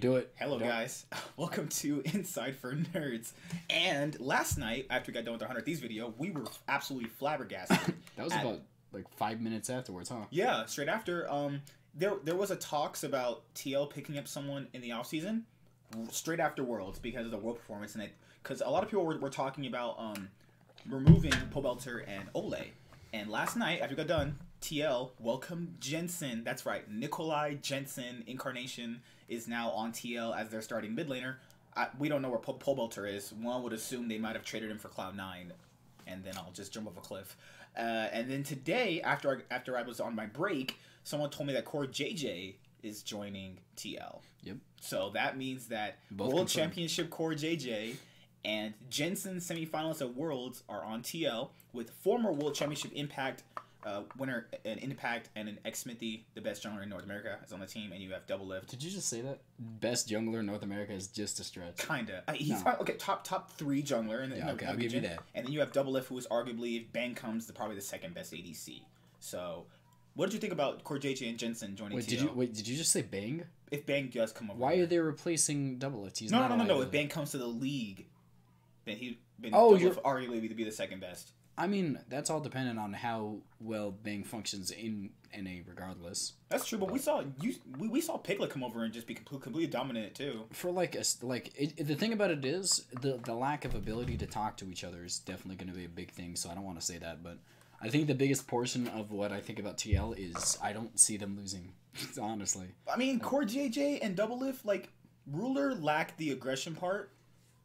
Do it. Hello, guys. Welcome to Inside for Nerds. And last night, after we got done with our 100 Thieves video, we were absolutely flabbergasted. That was about like 5 minutes afterwards, huh? Yeah, straight after. There was a talks about TL picking up someone in the offseason, straight after Worlds, because of the World performance, and because a lot of people were talking about removing Pobelter and Ole. And last night, after we got done, TL welcomed Jensen. That's right, Nikolai Jensen incarnation is now on TL as their starting mid laner. We don't know where Pobelter is. One would assume they might have traded him for Cloud9, and then I'll just jump off a cliff. And then today, after I was on my break, someone told me that CoreJJ is joining TL. Yep. So that means that Both World confirmed. Championship CoreJJ and Jensen semifinalists at Worlds are on TL, with former World Championship Impact winner an Impact and an X-Smithy, the best jungler in North America, is on the team, and you have Double Lift. Did you just say that? Best jungler in North America is just a stretch. Kinda. He's No. okay. Top 3 jungler. Okay, I'll give you that. And then you have Double Lift, who is arguably, if Bang comes, probably the second best ADC. So, what did you think about CoreJJ and Jensen joining TL? Did you just say Bang? If Bang does come over, Why are they replacing Double Lift? He's no. not If Bang comes to the league, then Oh, Double Lift arguably to be the second best. I mean, that's all dependent on how well Bang functions in NA, regardless. That's true, but we saw Piglet come over and just be completely dominant too. For the thing about it is the lack of ability to talk to each other is definitely going to be a big thing. So I don't want to say that, but I think the biggest portion of what I think about TL is I don't see them losing. Honestly, I mean, CoreJJ and Double Lift, like Ruler lacked the aggression part,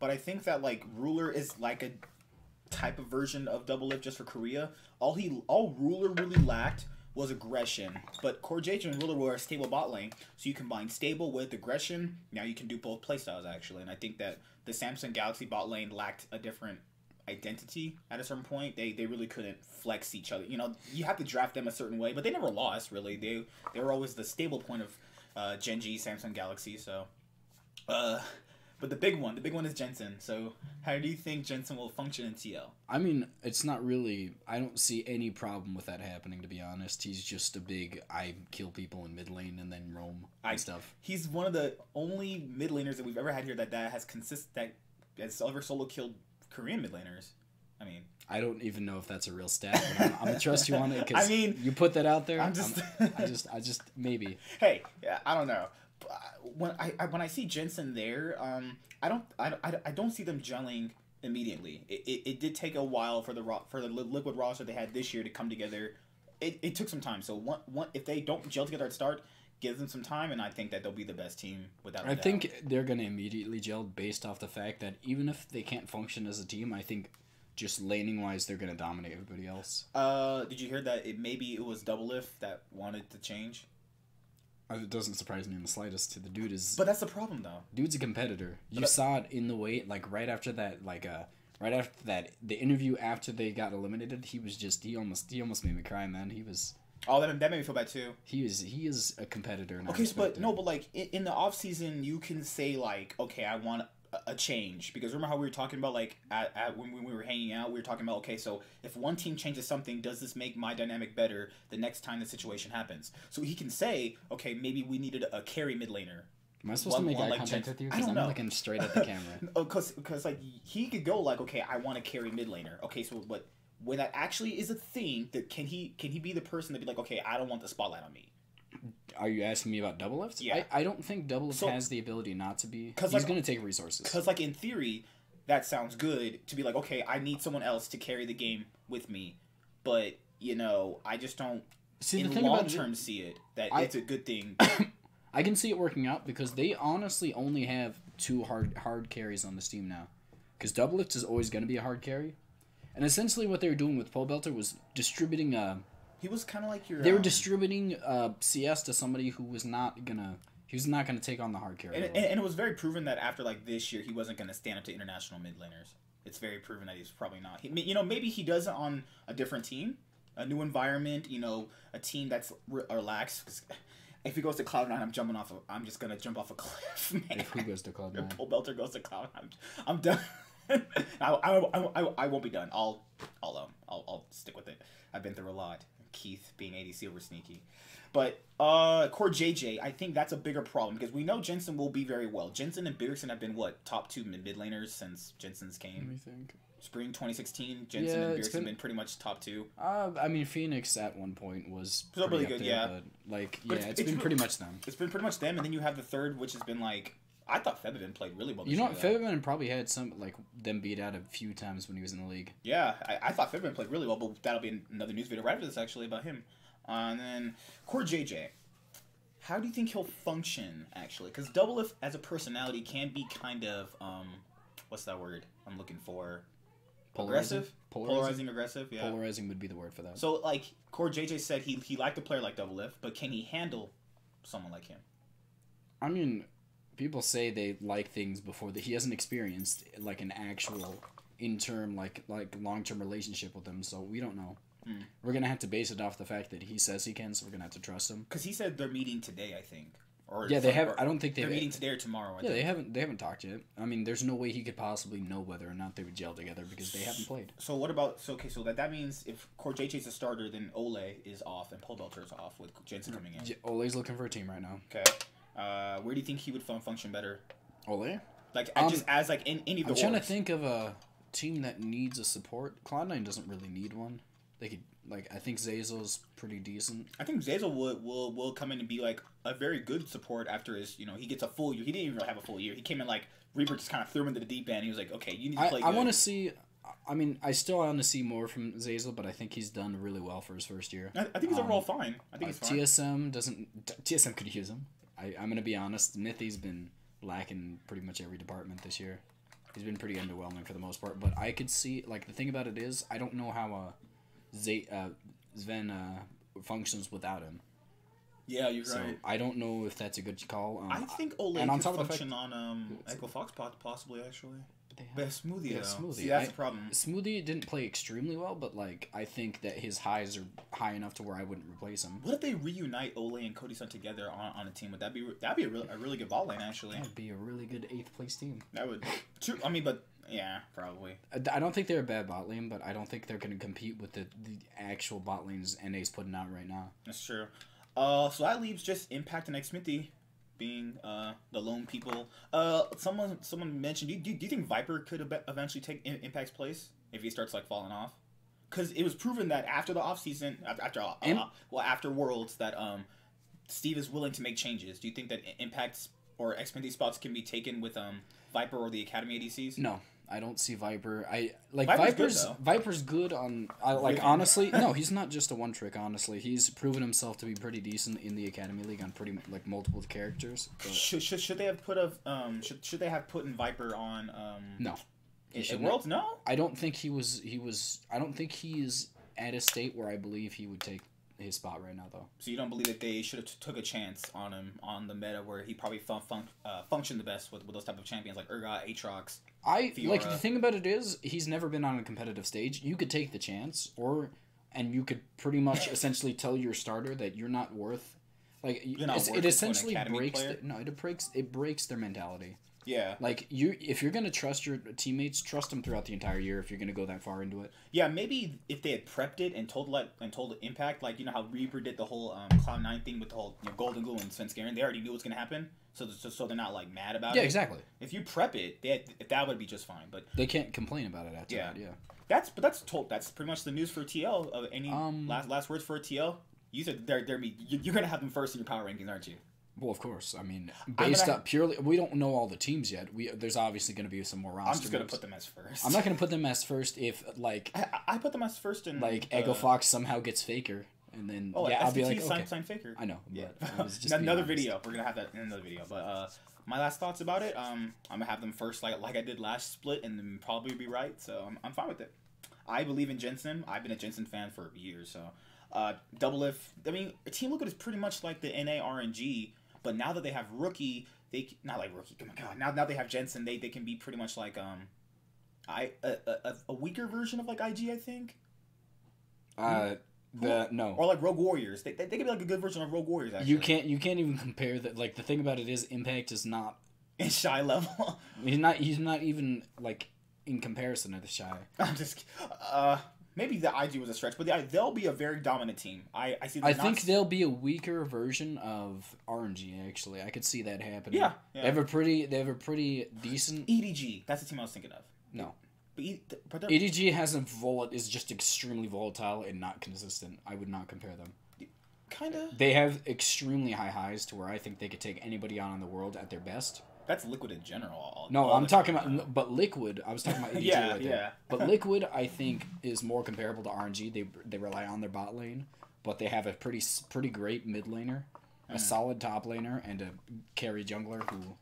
but I think that like Ruler is like a type of version of Double Lift just for Korea. All Ruler really lacked was aggression, but CoreJJ and Ruler were a stable bot lane, so you combine stable with aggression. Now you can do both playstyles actually, and I think that the Samsung Galaxy bot lane lacked a different identity at a certain point. They really couldn't flex each other. You know, you have to draft them a certain way, but they never lost really. They were always the stable point of Gen G Samsung Galaxy. So, but the big one is Jensen. So how do you think Jensen will function in TL? I mean, it's not really. I don't see any problem with that happening. To be honest, he's just a big. I kill people in mid lane and then roam and stuff. He's one of the only mid laners that we've ever had here that has ever solo killed Korean mid laners. I mean, I don't even know if that's a real stat, but I'm gonna trust you on it because I mean, you put that out there. I'm just, I just maybe. Hey, yeah, I don't know. When I see Jensen there, I don't see them gelling immediately. It did take a while for the Liquid roster they had this year to come together. It took some time. So if they don't gel together at start, give them some time, and I think that they'll be the best team without a doubt. I think they're gonna immediately gel based off the fact that even if they can't function as a team, I think just laning wise they're gonna dominate everybody else. Did you hear that? Maybe it was Double Lift that wanted to change. It doesn't surprise me in the slightest. The dude is. But that's the problem, though. Dude's a competitor. You saw it in the way, like right after that, the interview after they got eliminated. He was just he almost made me cry, man. He was. Oh, that made me feel bad too. He is a competitor. Okay, but like in the off season, you can say like, okay, I want a change, because remember how we were talking about like when we were hanging out, we were talking about, okay, so if one team changes something, does this make my dynamic better the next time the situation happens? So he can say, okay, maybe we needed a carry mid laner. Am I supposed to make eye contact with you? Because I'm looking straight at the camera. Because like he could go like, okay, I want to carry mid laner. Okay, so but when that actually is a thing, that can he be the person to be like, okay, I don't want the spotlight on me? Are you asking me about Double Lift? Yeah. I don't think Double Lift has the ability not to be. He's going to take resources. Because, like, in theory, that sounds good to be like, okay, I need someone else to carry the game with me. But, you know, I just don't, in the long term, see it. That it's a good thing. I can see it working out because they honestly only have 2 hard carries on this team now. Because Double Lift is always going to be a hard carry. And essentially what they were doing with Pobelter was distributing... He was kind of like your... They were distributing CS to somebody who was not gonna take on the hard carry. And it was very proven that after like this year, he wasn't gonna stand up to international mid laners. It's very proven that he's probably not. Maybe he does it on a different team, a new environment. You know, a team that's relaxed. 'Cause if he goes to Cloud9, I'm just gonna jump off a cliff, man. If who goes to Cloud9? If Pobelter goes to Cloud9, I'm done. I won't be done. I'll stick with it. I've been through a lot. Keith being ADC over sneaky. But CoreJJ, I think that's a bigger problem because we know Jensen will be very well. Jensen and Bjergsen have been what, top 2 mid laners since Jensen's came. Let me think. Spring 2016, Jensen and Bjergsen been pretty much top 2. I mean, Phoenix at one point was really good, there, but like, yeah, it's been pretty much them. It's been pretty much them, and then you have the third, which has been like, I thought Febiven played really well. You know what, Febiven probably had some like them beat out a few times when he was in the league. Yeah, I thought Febiven played really well, but that'll be another news video right after this actually about him. And then CoreJJ. How do you think he'll function, actually? Because Doublelift, as a personality, can be kind of, what's that word I'm looking for? Aggressive? Polarizing aggressive, yeah. Polarizing would be the word for that. So, like, CoreJJ said he liked a player like Doublelift, but can he handle someone like him? I mean, people say they like things before that he hasn't experienced, like, an actual in-term, like long-term relationship with them, so we don't know. We're going to have to base it off the fact that he says he can, so we're going to have to trust him. Because he said they're meeting today, I think. Or yeah, they have. I don't think they're meeting today or tomorrow. They haven't talked yet. I mean, there's no way he could possibly know whether or not they would gel together because they haven't played. So what about so that means if CoreJJ's a starter, then Ole is off and Pole Belter's off with Jensen coming in. Ole's looking for a team right now. Okay. Where do you think he would function better? Ole? Like just as like in any of the. I'm trying to think of a team that needs a support. Cloud9 doesn't really need one. They could. Like, I think Zazel's pretty decent. I think Zazel will come in and be, like, a very good support after his, he gets a full year. He didn't even really have a full year. He came in, like, Reaper just kind of threw him into the deep end. He was like, okay, you need to play good. I want to see... I mean, I still want to see more from Zazel, but I think he's done really well for his first year. I think he's overall fine. I think he's fine. TSM could use him. I'm going to be honest. Nithy's been lacking pretty much every department this year. He's been pretty underwhelming for the most part. But I could see... Like, the thing about it is, I don't know how... Sven functions without him. Yeah, you're so right. I don't know if that's a good call. I think Ole could function on Echo Fox possibly, actually. But Smoothie, yeah, though. Smoothie. See, that's the problem. Smoothie didn't play extremely well, but like I think that his highs are high enough to where I wouldn't replace him. What if they reunite Ole and Cody Sun together on a team? Would that'd be a really good ball lane, actually? That'd be a really good 8th place team. That would. True. I mean, but. Yeah, probably. I don't think they're a bad bot lane, but I don't think they're going to compete with the actual bot lanes NA's putting out right now. That's true. So that leaves just Impact and Xmithy being the lone people. Someone mentioned, do you think Viper could eventually take Impact's place if he starts like falling off? Because it was proven that after the offseason, after Worlds, that Steve is willing to make changes. Do you think that Impact's or Xmithy spots can be taken with Viper or the Academy ADCs? No. I don't see Viper. Viper's good on. Honestly, no, he's not just a one trick. Honestly, he's proven himself to be pretty decent in the Academy League on pretty like multiple characters. But... Should they have put should they have put in Viper on? No. In Worlds, no. I don't think he was. I don't think he's at a state where I believe he would take his spot right now, though. So you don't believe that they should have took a chance on him on the meta where he probably functioned the best with those type of champions like Urgot, Aatrox. Like the thing about it is he's never been on a competitive stage. You could take the chance, and you could pretty much essentially tell your starter that you're not worth. Like it essentially breaks. It breaks their mentality. Yeah. Like if you're gonna trust your teammates, trust them throughout the entire year. If you're gonna go that far into it. Yeah, maybe if they had prepped it and told Impact, like how Reaper did the whole Cloud9 thing with the whole Golden Glue and Svenskeren, they already knew what's gonna happen, so they're not like mad about it. Yeah, exactly. If you prep it, that would be just fine. But they can't complain about it after that. Yeah. That's pretty much the news for TL. Of any last words for TL? You said you're gonna have them first in your power rankings, aren't you? Well, of course. I mean, based up purely, we don't know all the teams yet. There's obviously going to be some more roster. I'm just going to put them as first. I'm not going to put them as first if like I put them as first in like Echo Fox somehow gets Faker and then I'll be like sign Faker. I know. Yeah. But another video. We're gonna have that in another video. But my last thoughts about it. I'm gonna have them first like I did last split and then probably be right. So I'm fine with it. I believe in Jensen. I've been a Jensen fan for years. So Doublelift. I mean, Team Liquid is pretty much like the NA RNG. But now that they have Rookie, not like Rookie. Oh my god! Now they have Jensen. They can be pretty much like a weaker version of like IG. I think. No. Or like Rogue Warriors. They can be like a good version of Rogue Warriors. Actually. You can't even compare that. Like the thing about it is Impact is not in Shy level. He's not even like in comparison to the Shy. I'm just maybe the IG was a stretch, but they'll be a very dominant team. I see. I think they'll be a weaker version of RNG. Actually, I could see that happening. Yeah. They have a pretty decent EDG. That's the team I was thinking of. No. But EDG is just extremely volatile and not consistent. I would not compare them. Kinda. They have extremely high highs to where I think they could take anybody on in the world at their best. That's Liquid in general. I'm talking about, but Liquid. I was talking about EDG yeah, right there. yeah. But Liquid, I think, is more comparable to RNG. They rely on their bot lane, but they have a pretty great mid laner, a solid top laner, and a carry jungler who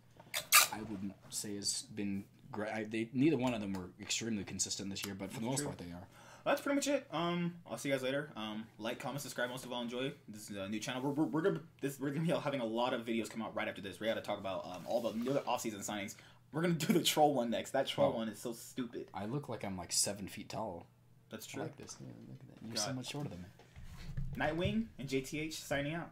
I wouldn't say has been great. Neither one of them were extremely consistent this year, but for the most part, they are. That's pretty much it. I'll see you guys later. Like, comment, subscribe. Most of all, enjoy. This is a new channel. We're gonna be having a lot of videos come out right after this. We got to talk about all the new off-season signings. We're gonna do the troll one next. That troll one is so stupid. I look like I'm like 7 feet tall. That's true. I like this. Yeah, look at that. You're so much shorter than me. Nightwing and JTH signing out.